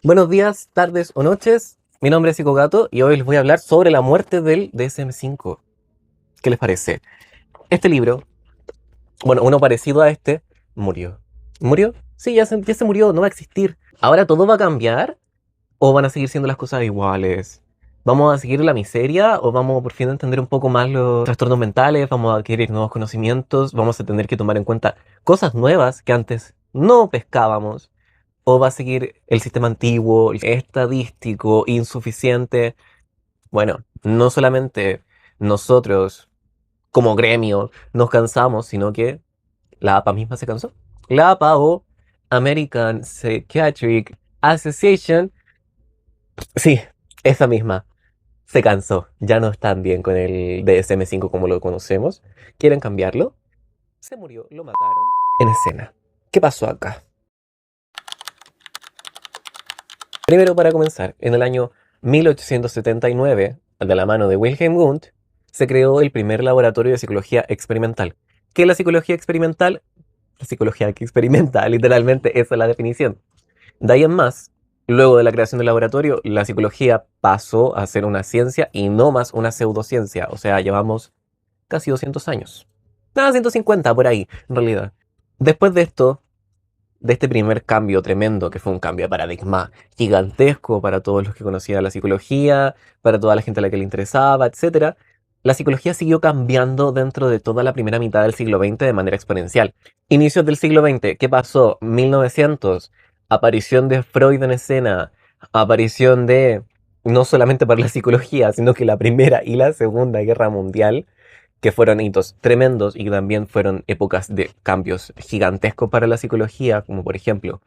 Buenos días, tardes o noches. Mi nombre es Ico Gato y hoy les voy a hablar sobre la muerte del DSM-5. ¿Qué les parece? Este libro, bueno, uno parecido a este, murió. ¿Murió? Sí, ya se murió, no va a existir. ¿Ahora todo va a cambiar o van a seguir siendo las cosas iguales? ¿Vamos a seguir la miseria o vamos por fin a entender un poco más los trastornos mentales? ¿Vamos a adquirir nuevos conocimientos? ¿Vamos a tener que tomar en cuenta cosas nuevas que antes no pescábamos? ¿O va a seguir el sistema antiguo, estadístico, insuficiente? Bueno, no solamente nosotros como gremio nos cansamos, sino que la APA misma se cansó. La APA o American Psychiatric Association, sí, esa misma, se cansó. Ya no están bien con el DSM-5 como lo conocemos. ¿Quieren cambiarlo? Se murió, lo mataron. En escena. ¿Qué pasó acá? Primero, para comenzar, en el año 1879, de la mano de Wilhelm Wundt, se creó el primer laboratorio de psicología experimental. ¿Qué es la psicología experimental? La psicología que experimenta, literalmente esa es la definición. De ahí en más, luego de la creación del laboratorio, la psicología pasó a ser una ciencia y no más una pseudociencia. O sea, llevamos casi 200 años. Nada, 150 por ahí, en realidad. Después de este primer cambio tremendo, que fue un cambio de paradigma gigantesco para todos los que conocían la psicología, para toda la gente a la que le interesaba, etcétera, la psicología siguió cambiando dentro de toda la primera mitad del siglo XX de manera exponencial. Inicios del siglo XX, ¿qué pasó? 1900, aparición de Freud en escena, aparición de, no solamente para la psicología, sino que la Primera y la Segunda Guerra Mundial, que fueron hitos tremendos y también fueron épocas de cambios gigantescos para la psicología, como por ejemplo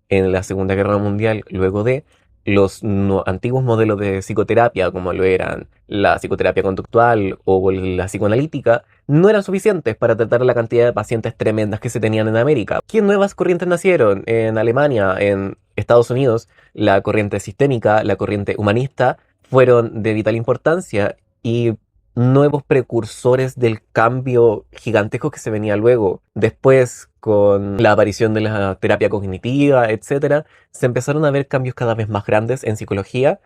en la Segunda Guerra Mundial, luego de los antiguos modelos de psicoterapia, como lo eran la psicoterapia conductual o la psicoanalítica, no eran suficientes para tratar la cantidad de pacientes tremendas que se tenían en América. ¿Qué nuevas corrientes nacieron? En Alemania, en Estados Unidos, la corriente sistémica, la corriente humanista, fueron de vital importancia y nuevos precursores del cambio gigantesco que se venía luego. Después, con la aparición de la terapia cognitiva, etcétera, se empezaron a ver cambios cada vez más grandes en psicología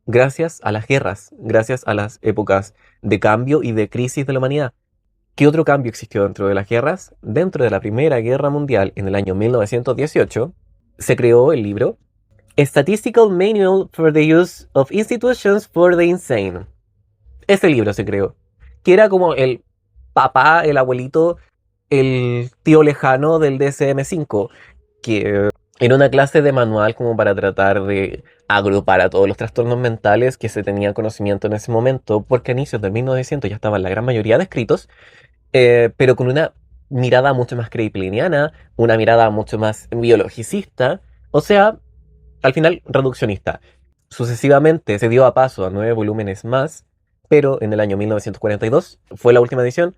gracias a las guerras, gracias a las épocas de cambio y de crisis de la humanidad. ¿Qué otro cambio existió dentro de las guerras? Dentro de la Primera Guerra Mundial, en el año 1918, se creó el libro Statistical Manual for the Use of Institutions for the Insane. Ese libro se creó, que era como el papá, el abuelito, el tío lejano del DSM-5, que era una clase de manual como para tratar de agrupar a todos los trastornos mentales que se tenía conocimiento en ese momento, porque a inicios del 1900 ya estaban la gran mayoría descritos, pero con una mirada mucho más creipiliniana, una mirada mucho más biologicista, o sea, al final reduccionista. Sucesivamente se dio a paso a 9 volúmenes más, pero en el año 1942 fue la última edición,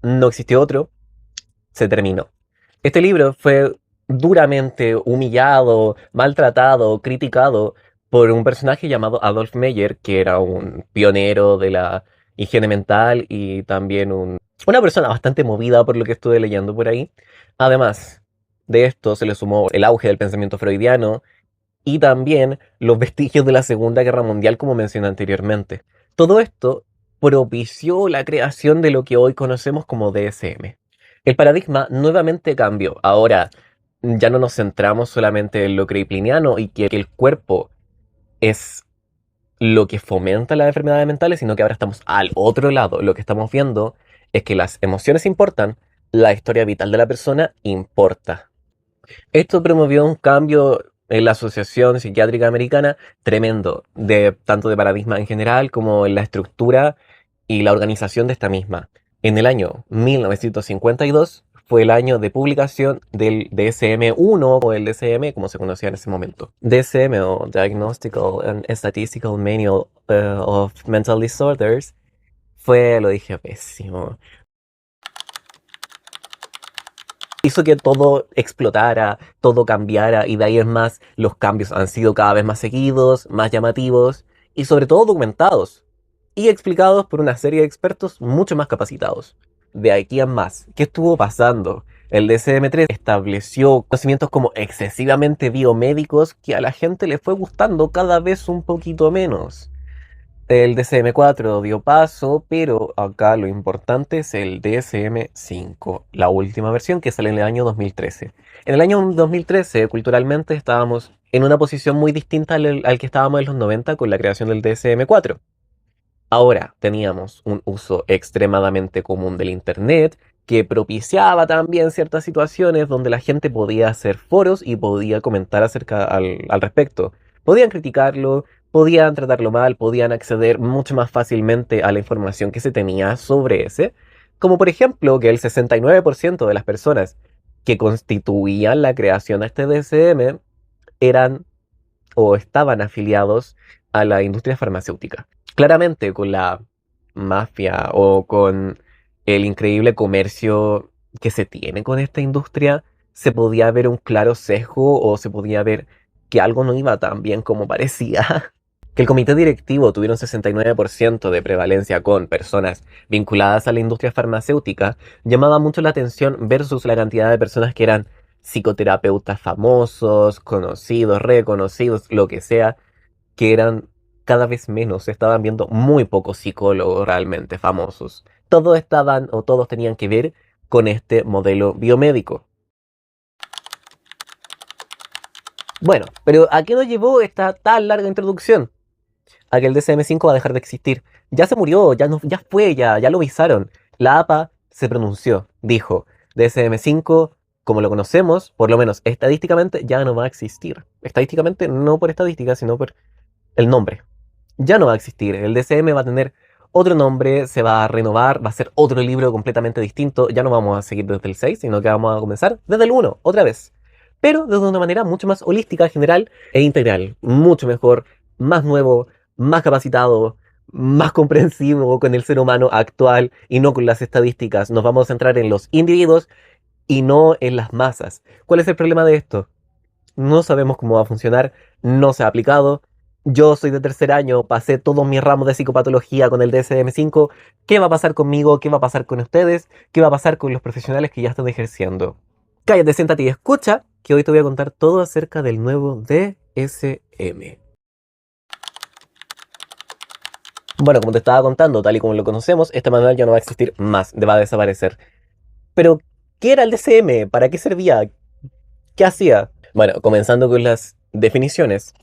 no existió otro, se terminó. Este libro fue duramente humillado, maltratado, criticado por un personaje llamado Adolf Meyer, que era un pionero de la higiene mental y también una persona bastante movida por lo que estuve leyendo por ahí. Además de esto se le sumó el auge del pensamiento freudiano y también los vestigios de la Segunda Guerra Mundial, como mencioné anteriormente. Todo esto propició la creación de lo que hoy conocemos como DSM. El paradigma nuevamente cambió. Ahora ya no nos centramos solamente en lo creipiniano y que el cuerpo es lo que fomenta las enfermedades mentales, sino que ahora estamos al otro lado. Lo que estamos viendo es que las emociones importan, la historia vital de la persona importa. Esto promovió un cambio en la Asociación Psiquiátrica Americana tremendo, tanto de paradigma en general como en la estructura y la organización de esta misma. En el año 1952 fue el año de publicación del DSM-1 o el DSM como se conocía en ese momento. DSM o Diagnostical and Statistical Manual of Mental Disorders fue, lo dije pésimo, hizo que todo explotara, todo cambiara y de ahí en más los cambios han sido cada vez más seguidos, más llamativos y sobre todo documentados y explicados por una serie de expertos mucho más capacitados. De aquí en más, ¿qué estuvo pasando? El DSM-3 estableció conocimientos como excesivamente biomédicos que a la gente le fue gustando cada vez un poquito menos. El DSM-4 dio paso, pero acá lo importante es el DSM-5, la última versión que sale en el año 2013. En el año 2013, culturalmente, estábamos en una posición muy distinta al que estábamos en los 90 con la creación del DSM-4. Ahora teníamos un uso extremadamente común del Internet que propiciaba también ciertas situaciones donde la gente podía hacer foros y podía comentar acerca al respecto. Podían criticarlo, podían tratarlo mal, podían acceder mucho más fácilmente a la información que se tenía sobre ese. Como por ejemplo que el 69% de las personas que constituían la creación de este DSM eran o estaban afiliados a la industria farmacéutica. Claramente con la mafia o con el increíble comercio que se tiene con esta industria, se podía ver un claro sesgo o se podía ver que algo no iba tan bien como parecía. Que el comité directivo tuviera un 69% de prevalencia con personas vinculadas a la industria farmacéutica llamaba mucho la atención versus la cantidad de personas que eran psicoterapeutas famosos, conocidos, reconocidos, lo que sea, que eran cada vez menos. Se estaban viendo muy pocos psicólogos realmente famosos. Todos estaban o todos tenían que ver con este modelo biomédico. Bueno, pero ¿a qué nos llevó esta tan larga introducción? A que el DSM-5 va a dejar de existir. Ya se murió, ya, no, ya fue, ya lo avisaron. La APA se pronunció, dijo, DSM-5, como lo conocemos, por lo menos estadísticamente, ya no va a existir. Estadísticamente, no por estadística, sino por el nombre. Ya no va a existir. El DSM va a tener otro nombre, se va a renovar, va a ser otro libro completamente distinto. Ya no vamos a seguir desde el 6, sino que vamos a comenzar desde el 1, otra vez. Pero desde una manera mucho más holística, general e integral. Mucho mejor, más nuevo, más capacitado, más comprensivo con el ser humano actual y no con las estadísticas. Nos vamos a centrar en los individuos y no en las masas. ¿Cuál es el problema de esto? No sabemos cómo va a funcionar, no se ha aplicado. Yo soy de tercer año, pasé todos mis ramos de psicopatología con el DSM-5. ¿Qué va a pasar conmigo? ¿Qué va a pasar con ustedes? ¿Qué va a pasar con los profesionales que ya están ejerciendo? Cállate, siéntate y escucha, que hoy te voy a contar todo acerca del nuevo DSM. Bueno, como te estaba contando, tal y como lo conocemos, este manual ya no va a existir más, va a desaparecer. Pero, ¿qué era el DSM? ¿Para qué servía? ¿Qué hacía? Bueno, comenzando con las definiciones.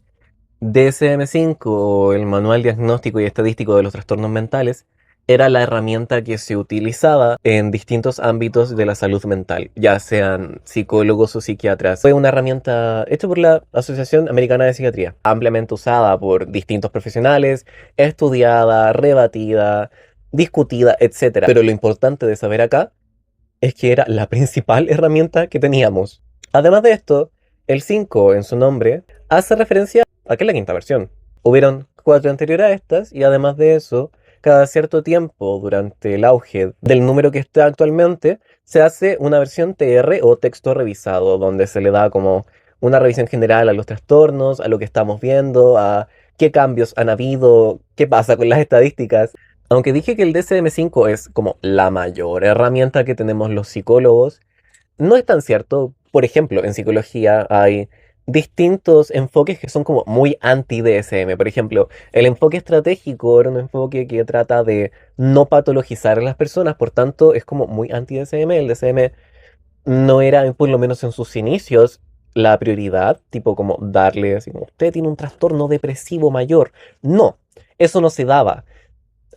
DSM-5, el Manual Diagnóstico y Estadístico de los Trastornos Mentales, era la herramienta que se utilizaba en distintos ámbitos de la salud mental, ya sean psicólogos o psiquiatras. Fue una herramienta hecha por la Asociación Americana de Psiquiatría, ampliamente usada por distintos profesionales, estudiada, rebatida, discutida, etc. Pero lo importante de saber acá es que era la principal herramienta que teníamos. Además de esto, el 5 en su nombre hace referencia a que es la quinta versión. Hubieron 4 anteriores a estas y además de eso, cada cierto tiempo durante el auge del número que está actualmente, se hace una versión TR o texto revisado, donde se le da como una revisión general a los trastornos, a lo que estamos viendo, a qué cambios han habido, qué pasa con las estadísticas. Aunque dije que el DSM-5 es como la mayor herramienta que tenemos los psicólogos, no es tan cierto. Por ejemplo, en psicología hay distintos enfoques que son como muy anti-DSM. Por ejemplo, el enfoque estratégico era un enfoque que trata de no patologizar a las personas, por tanto es como muy anti-DSM. El DSM no era, por lo menos en sus inicios, la prioridad, tipo como darle así como, usted tiene un trastorno depresivo mayor. No, eso no se daba.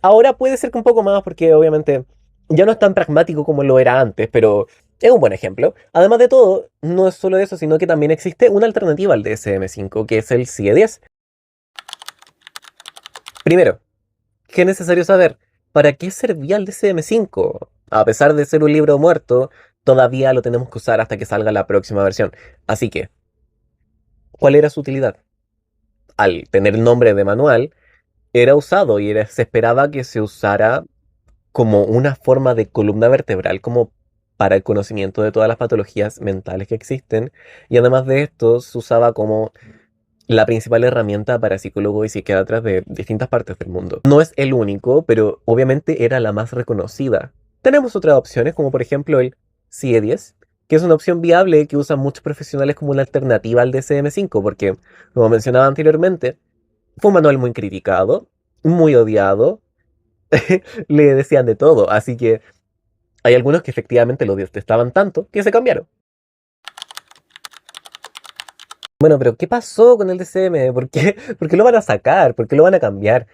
Ahora puede ser que un poco más porque obviamente ya no es tan pragmático como lo era antes, pero es un buen ejemplo. Además de todo, no es solo eso, sino que también existe una alternativa al DSM-5, que es el CIE-10. Primero, ¿qué es necesario saber? ¿Para qué servía el DSM-5? A pesar de ser un libro muerto, todavía lo tenemos que usar hasta que salga la próxima versión. Así que, ¿cuál era su utilidad? Al tener el nombre de manual, era usado y se esperaba que se usara como una forma de columna vertebral, como para el conocimiento de todas las patologías mentales que existen. Y además de esto, se usaba como la principal herramienta para psicólogos y psiquiatras de distintas partes del mundo. No es el único, pero obviamente era la más reconocida. Tenemos otras opciones, como por ejemplo el CIE-10, que es una opción viable que usan muchos profesionales como una alternativa al DSM-5, porque, como mencionaba anteriormente, fue un manual muy criticado, muy odiado, le decían de todo, así que hay algunos que efectivamente lo detestaban tanto que se cambiaron. Bueno, pero ¿qué pasó con el DCM? ¿Por qué? ¿Por qué lo van a sacar? ¿Por qué lo van a cambiar?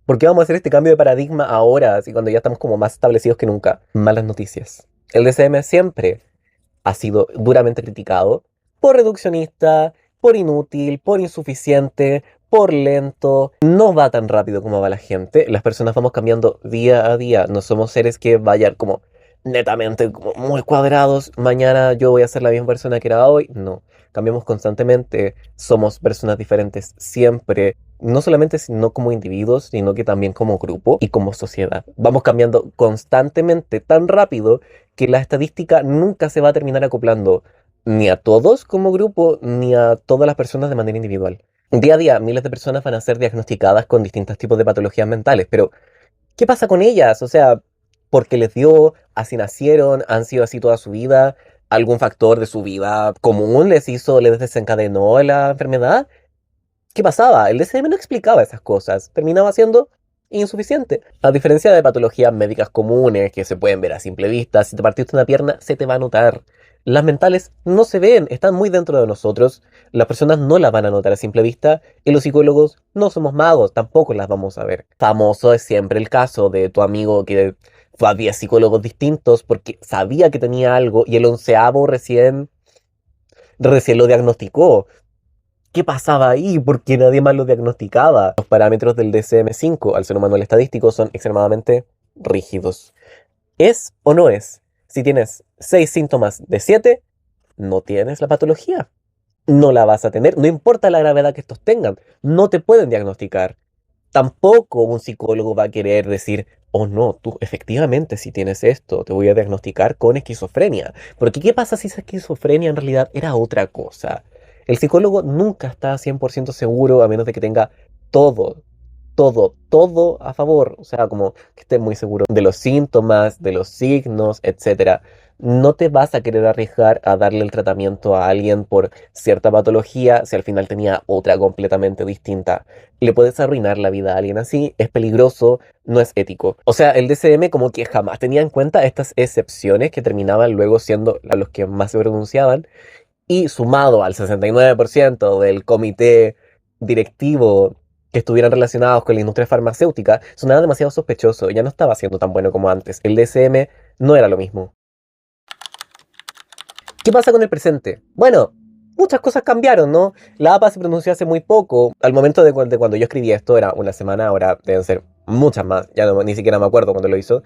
¿Por qué vamos a hacer este cambio de paradigma ahora, así cuando ya estamos como más establecidos que nunca? Malas noticias. El DCM siempre ha sido duramente criticado por reduccionista, por inútil, por insuficiente, por lento. No va tan rápido como va la gente. Las personas vamos cambiando día a día. No somos seres que vayan como netamente como muy cuadrados. Mañana yo voy a ser la misma persona que era hoy. No, cambiamos constantemente. Somos personas diferentes siempre. No solamente sino como individuos, sino que también como grupo y como sociedad. Vamos cambiando constantemente tan rápido que la estadística nunca se va a terminar acoplando ni a todos como grupo, ni a todas las personas de manera individual. Día a día, miles de personas van a ser diagnosticadas con distintos tipos de patologías mentales, pero ¿qué pasa con ellas? O sea, ¿porque les dio, así nacieron, han sido así toda su vida? ¿Algún factor de su vida común les desencadenó la enfermedad? ¿Qué pasaba? El DSM no explicaba esas cosas, terminaba siendo insuficiente. A diferencia de patologías médicas comunes que se pueden ver a simple vista, si te partiste una pierna se te va a notar. Las mentales no se ven, están muy dentro de nosotros, las personas no las van a notar a simple vista y los psicólogos no somos magos, tampoco las vamos a ver. Famoso es siempre el caso de tu amigo que fue a 10 psicólogos distintos porque sabía que tenía algo y el onceavo recién lo diagnosticó. ¿Qué pasaba ahí? Porque nadie más lo diagnosticaba. Los parámetros del DSM-5 al ser un manual estadístico son extremadamente rígidos. ¿Es o no es? Si tienes 6 síntomas de 7, no tienes la patología. No la vas a tener, no importa la gravedad que estos tengan. No te pueden diagnosticar. Tampoco un psicólogo va a querer decir, oh no, tú efectivamente si tienes esto, te voy a diagnosticar con esquizofrenia. Porque ¿qué pasa si esa esquizofrenia en realidad era otra cosa? El psicólogo nunca está 100% seguro a menos de que tenga todo, todo a favor. O sea, como que esté muy seguro de los síntomas, de los signos, etcétera. No te vas a querer arriesgar a darle el tratamiento a alguien por cierta patología si al final tenía otra completamente distinta. Le puedes arruinar la vida a alguien así, es peligroso, no es ético. O sea, el DCM como que jamás tenía en cuenta estas excepciones que terminaban luego siendo a los que más se pronunciaban y sumado al 69% del comité directivo que estuvieran relacionados con la industria farmacéutica, sonaba demasiado sospechoso, ya no estaba siendo tan bueno como antes. El DCM no era lo mismo. ¿Qué pasa con el presente? Bueno, muchas cosas cambiaron, ¿no? La APA se pronunció hace muy poco. Al momento de cuando yo escribí esto, era una semana, ahora deben ser muchas más. Ya ni siquiera me acuerdo cuando lo hizo.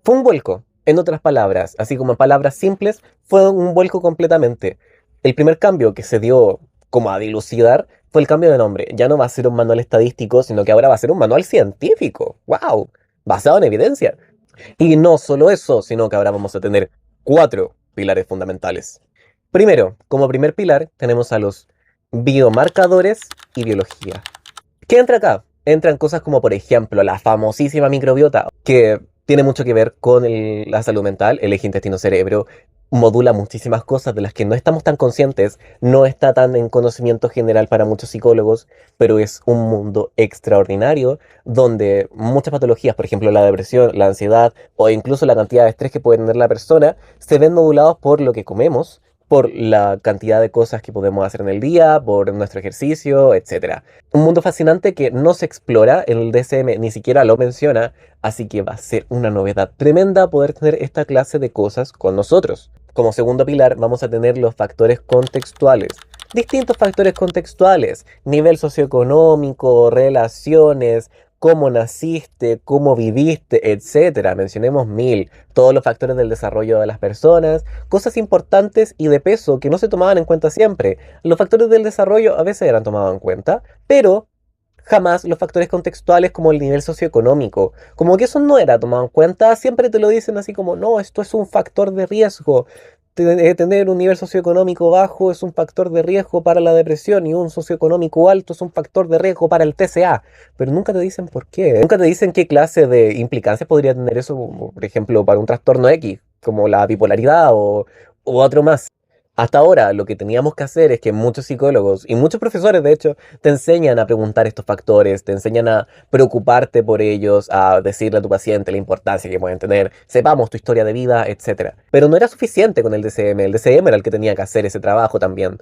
Fue un vuelco, en otras palabras. Así como en palabras simples, fue un vuelco completamente. El primer cambio que se dio como a dilucidar fue el cambio de nombre. Ya no va a ser un manual estadístico, sino que ahora va a ser un manual científico. ¡Wow! Basado en evidencia. Y no solo eso, sino que ahora vamos a tener 4 pilares fundamentales. Primero, como primer pilar, tenemos a los biomarcadores y biología. ¿Qué entra acá? Entran cosas como, por ejemplo, la famosísima microbiota, que tiene mucho que ver con la salud mental, el eje intestino-cerebro, modula muchísimas cosas de las que no estamos tan conscientes, no está tan en conocimiento general para muchos psicólogos, pero es un mundo extraordinario donde muchas patologías, por ejemplo la depresión, la ansiedad o incluso la cantidad de estrés que puede tener la persona, se ven modulados por lo que comemos, por la cantidad de cosas que podemos hacer en el día, por nuestro ejercicio, etcétera. Un mundo fascinante que no se explora, en el DSM ni siquiera lo menciona, así que va a ser una novedad tremenda poder tener esta clase de cosas con nosotros. Como segundo pilar vamos a tener los factores contextuales. Distintos factores contextuales, nivel socioeconómico, relaciones, cómo naciste, cómo viviste, etcétera. Mencionemos 1000, todos los factores del desarrollo de las personas, cosas importantes y de peso que no se tomaban en cuenta siempre. Los factores del desarrollo a veces eran tomados en cuenta, pero jamás los factores contextuales como el nivel socioeconómico. Como que eso no era tomado en cuenta, siempre te lo dicen así como, no, esto es un factor de riesgo. Tener un nivel socioeconómico bajo es un factor de riesgo para la depresión y un socioeconómico alto es un factor de riesgo para el TCA. Pero nunca te dicen por qué. Nunca te dicen qué clase de implicancias podría tener eso, por ejemplo, para un trastorno X, como la bipolaridad u otro más. Hasta ahora lo que teníamos que hacer es que muchos psicólogos y muchos profesores, de hecho, te enseñan a preguntar estos factores, te enseñan a preocuparte por ellos, a decirle a tu paciente la importancia que pueden tener, sepamos tu historia de vida, etcétera. Pero no era suficiente con el DCM era el que tenía que hacer ese trabajo también.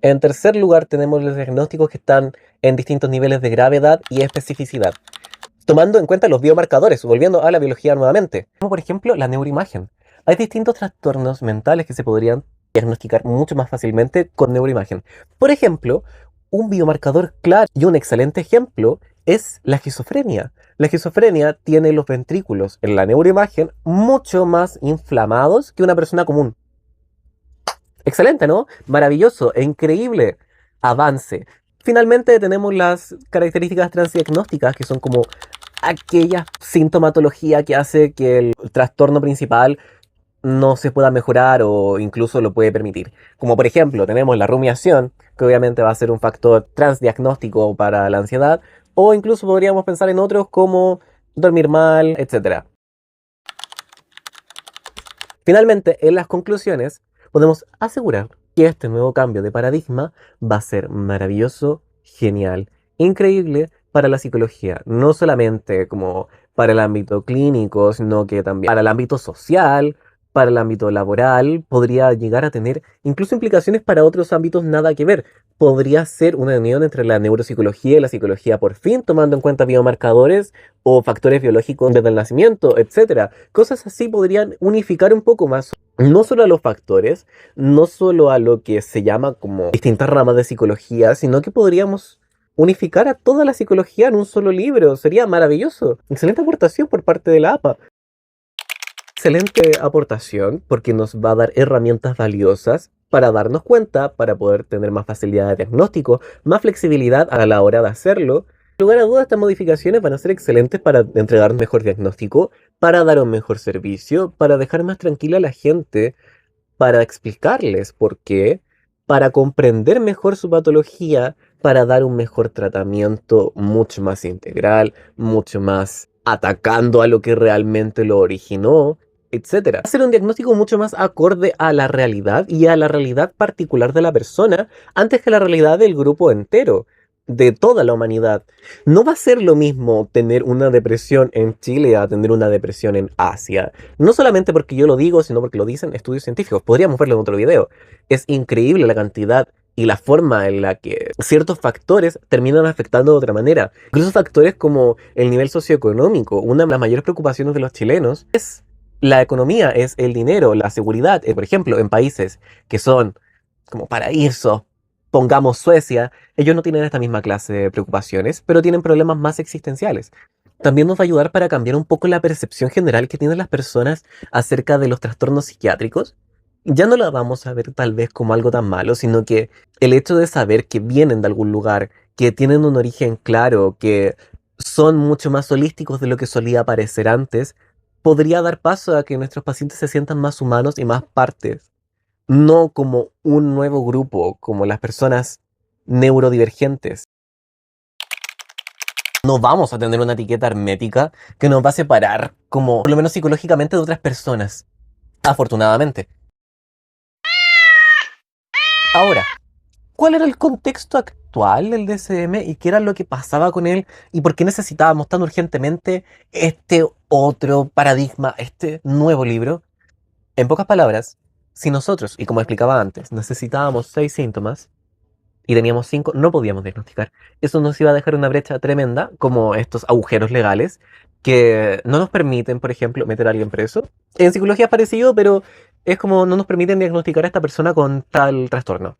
En tercer lugar, tenemos los diagnósticos que están en distintos niveles de gravedad y especificidad, tomando en cuenta los biomarcadores, volviendo a la biología nuevamente, como por ejemplo la neuroimagen. Hay distintos trastornos mentales que se podrían diagnosticar mucho más fácilmente con neuroimagen. Por ejemplo, un biomarcador claro y un excelente ejemplo es la esquizofrenia. La esquizofrenia tiene los ventrículos en la neuroimagen mucho más inflamados que una persona común. Excelente, ¿no? Maravilloso, increíble avance. Finalmente tenemos las características transdiagnósticas, que son como aquella sintomatología que hace que el trastorno principal no se pueda mejorar o incluso lo puede permitir. Como por ejemplo, tenemos la rumiación, que obviamente va a ser un factor transdiagnóstico para la ansiedad, o incluso podríamos pensar en otros como dormir mal, etc. Finalmente, en las conclusiones, podemos asegurar que este nuevo cambio de paradigma va a ser maravilloso, genial, increíble para la psicología, no solamente como para el ámbito clínico, sino que también para el ámbito social, para el ámbito laboral, podría llegar a tener incluso implicaciones para otros ámbitos nada que ver. Podría ser una unión entre la neuropsicología y la psicología por fin, tomando en cuenta biomarcadores o factores biológicos desde el nacimiento, etcétera. Cosas así podrían unificar un poco más, no solo a los factores, no solo a lo que se llama como distintas ramas de psicología, sino que podríamos unificar a toda la psicología en un solo libro. Sería maravilloso. Excelente aportación por parte de la APA. Excelente aportación porque nos va a dar herramientas valiosas para darnos cuenta, para poder tener más facilidad de diagnóstico, más flexibilidad a la hora de hacerlo. Sin lugar a dudas, estas modificaciones van a ser excelentes para entregar un mejor diagnóstico, para dar un mejor servicio, para dejar más tranquila a la gente, para explicarles por qué, para comprender mejor su patología, para dar un mejor tratamiento mucho más integral, mucho más atacando a lo que realmente lo originó, etcétera. Hacer un diagnóstico mucho más acorde a la realidad y a la realidad particular de la persona antes que la realidad del grupo entero, de toda la humanidad. No va a ser lo mismo tener una depresión en Chile a tener una depresión en Asia. No solamente porque yo lo digo, sino porque lo dicen estudios científicos. Podríamos verlo en otro video. Es increíble la cantidad y la forma en la que ciertos factores terminan afectando de otra manera. Incluso factores como el nivel socioeconómico. Una de las mayores preocupaciones de los chilenos es la economía, es el dinero, la seguridad. Por ejemplo, en países que son como paraísos, pongamos Suecia, ellos no tienen esta misma clase de preocupaciones, pero tienen problemas más existenciales. También nos va a ayudar para cambiar un poco la percepción general que tienen las personas acerca de los trastornos psiquiátricos. Ya no la vamos a ver tal vez como algo tan malo, sino que el hecho de saber que vienen de algún lugar, que tienen un origen claro, que son mucho más holísticos de lo que solía parecer antes, podría dar paso a que nuestros pacientes se sientan más humanos y más partes, no como un nuevo grupo, como las personas neurodivergentes. No vamos a tener una etiqueta hermética que nos va a separar, como por lo menos psicológicamente, de otras personas. Afortunadamente. Ahora, ¿cuál era el contexto actual del DSM y qué era lo que pasaba con él y por qué necesitábamos tan urgentemente este otro paradigma, este nuevo libro? En pocas palabras, si nosotros, y como explicaba antes, necesitábamos 6 síntomas y teníamos 5, no podíamos diagnosticar. Eso nos iba a dejar una brecha tremenda, como estos agujeros legales que no nos permiten, por ejemplo, meter a alguien preso. En psicología es parecido, pero es como no nos permiten diagnosticar a esta persona con tal trastorno.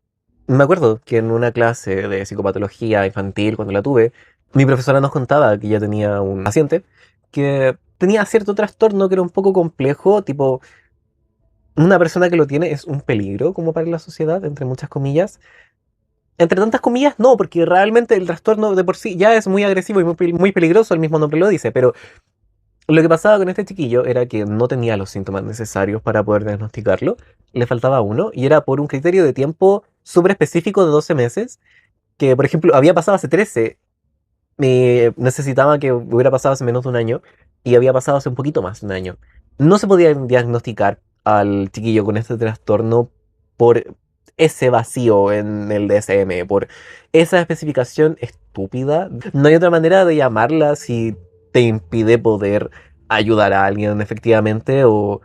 Me acuerdo que en una clase de psicopatología infantil, cuando la tuve, mi profesora nos contaba que ya tenía un paciente que tenía cierto trastorno que era un poco complejo, tipo, una persona que lo tiene es un peligro como para la sociedad, entre muchas comillas. Entre tantas comillas, no, porque realmente el trastorno de por sí ya es muy agresivo y muy peligroso, el mismo nombre lo dice, pero lo que pasaba con este chiquillo era que no tenía los síntomas necesarios para poder diagnosticarlo, le faltaba uno, y era por un criterio de tiempo súper específico de 12 meses, que por ejemplo había pasado hace 13, necesitaba que hubiera pasado hace menos de un año, y había pasado hace un poquito más de un año. No se podía diagnosticar al chiquillo con este trastorno por ese vacío en el DSM, por esa especificación estúpida. No hay otra manera de llamarla si te impide poder ayudar a alguien efectivamente o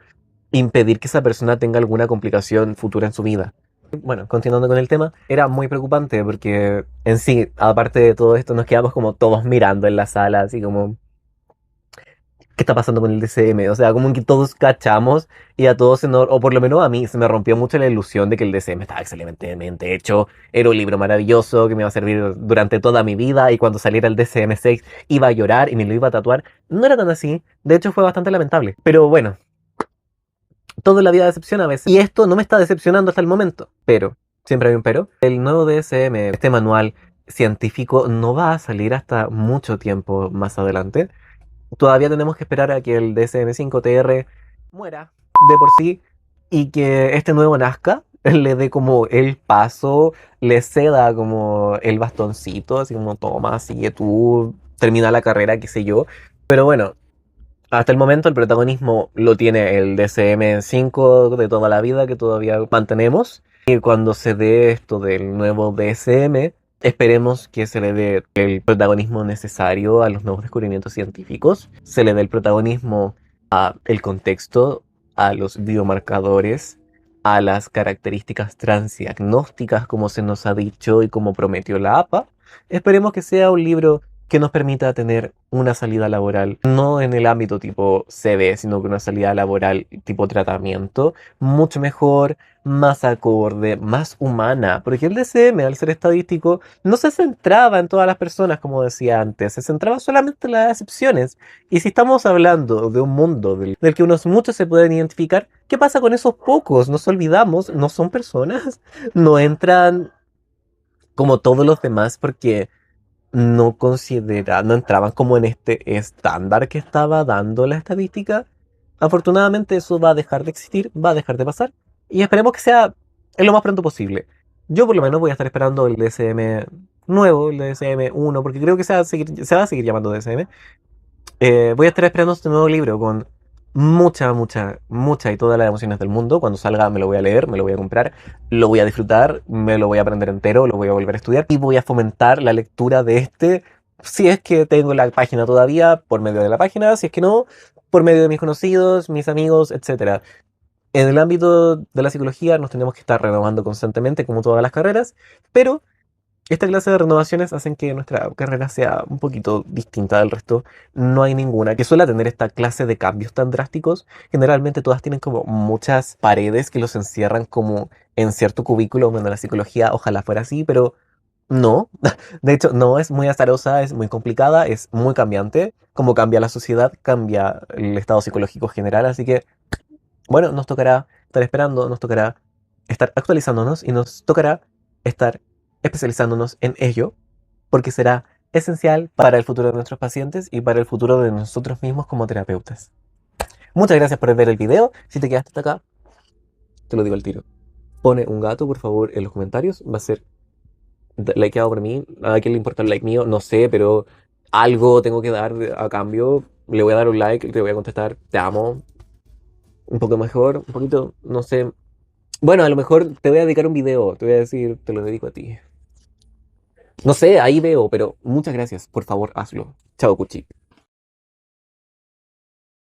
impedir que esa persona tenga alguna complicación futura en su vida. Bueno, continuando con el tema, era muy preocupante porque en sí, aparte de todo esto, nos quedamos como todos mirando en la sala, así como, ¿qué está pasando con el DCM? O sea, como que todos cachamos y a todos o por lo menos a mí, se me rompió mucho la ilusión de que el DCM estaba excelentemente hecho, era un libro maravilloso que me iba a servir durante toda mi vida y cuando saliera el DCM 6 iba a llorar y me lo iba a tatuar. No era tan así, de hecho fue bastante lamentable. Pero bueno, todo en la vida decepciona a veces. Y esto no me está decepcionando hasta el momento. Pero, siempre hay un pero. El nuevo DSM, este manual científico, no va a salir hasta mucho tiempo más adelante. Todavía tenemos que esperar a que el DSM-5 TR muera de por sí y que este nuevo nazca, le dé como el paso, le ceda como el bastoncito, así como toma, sigue tú, termina la carrera, qué sé yo. Pero bueno, hasta el momento el protagonismo lo tiene el DSM-5 de toda la vida que todavía mantenemos. Y cuando se dé esto del nuevo DSM, esperemos que se le dé el protagonismo necesario a los nuevos descubrimientos científicos. Se le dé el protagonismo al contexto, a los biomarcadores, a las características transdiagnósticas, como se nos ha dicho y como prometió la APA. Esperemos que sea un libro que nos permita tener una salida laboral, no en el ámbito tipo CV, sino que una salida laboral tipo tratamiento, mucho mejor, más acorde, más humana, porque el DCM, al ser estadístico, no se centraba en todas las personas, como decía antes, se centraba solamente en las excepciones. Y si estamos hablando de un mundo del que unos muchos se pueden identificar, ¿qué pasa con esos pocos? Nos olvidamos, no son personas, no entran como todos los demás porque no entraban como en este estándar que estaba dando la estadística. Afortunadamente eso va a dejar de existir, va a dejar de pasar y esperemos que sea en lo más pronto posible. Yo por lo menos voy a estar esperando el DSM nuevo, el DSM 1, porque creo que se va a seguir llamando DSM. Voy a estar esperando este nuevo libro con mucha y todas las emociones del mundo. Cuando salga me lo voy a leer, me lo voy a comprar, lo voy a disfrutar, me lo voy a aprender entero, lo voy a volver a estudiar y voy a fomentar la lectura de este, si es que tengo la página todavía, por medio de la página, si es que no, por medio de mis conocidos, mis amigos, etcétera. En el ámbito de la psicología nos tenemos que estar renovando constantemente, como todas las carreras, pero esta clase de renovaciones hacen que nuestra carrera sea un poquito distinta del resto. No hay ninguna que suele tener esta clase de cambios tan drásticos. Generalmente todas tienen como muchas paredes que los encierran como en cierto cubículo. Bueno, la psicología ojalá fuera así, pero no. De hecho, no, es muy azarosa, es muy complicada, es muy cambiante. Como cambia la sociedad, cambia el estado psicológico general. Así que, bueno, nos tocará estar esperando, nos tocará estar actualizándonos y nos tocará estar especializándonos en ello, porque será esencial para el futuro de nuestros pacientes y para el futuro de nosotros mismos como terapeutas. Muchas gracias por ver el video. Si te quedaste hasta acá, te lo digo al tiro. Pone un gato, por favor, en los comentarios. Va a ser likeado por mí. ¿A quién le importa el like mío? No sé, pero algo tengo que dar a cambio. Le voy a dar un like, te voy a contestar, te amo. Un poco mejor, un poquito, no sé. Bueno, a lo mejor te voy a dedicar un video. Te voy a decir, te lo dedico a ti. No sé, ahí veo, pero muchas gracias. Por favor, hazlo. Chao, Cuchi.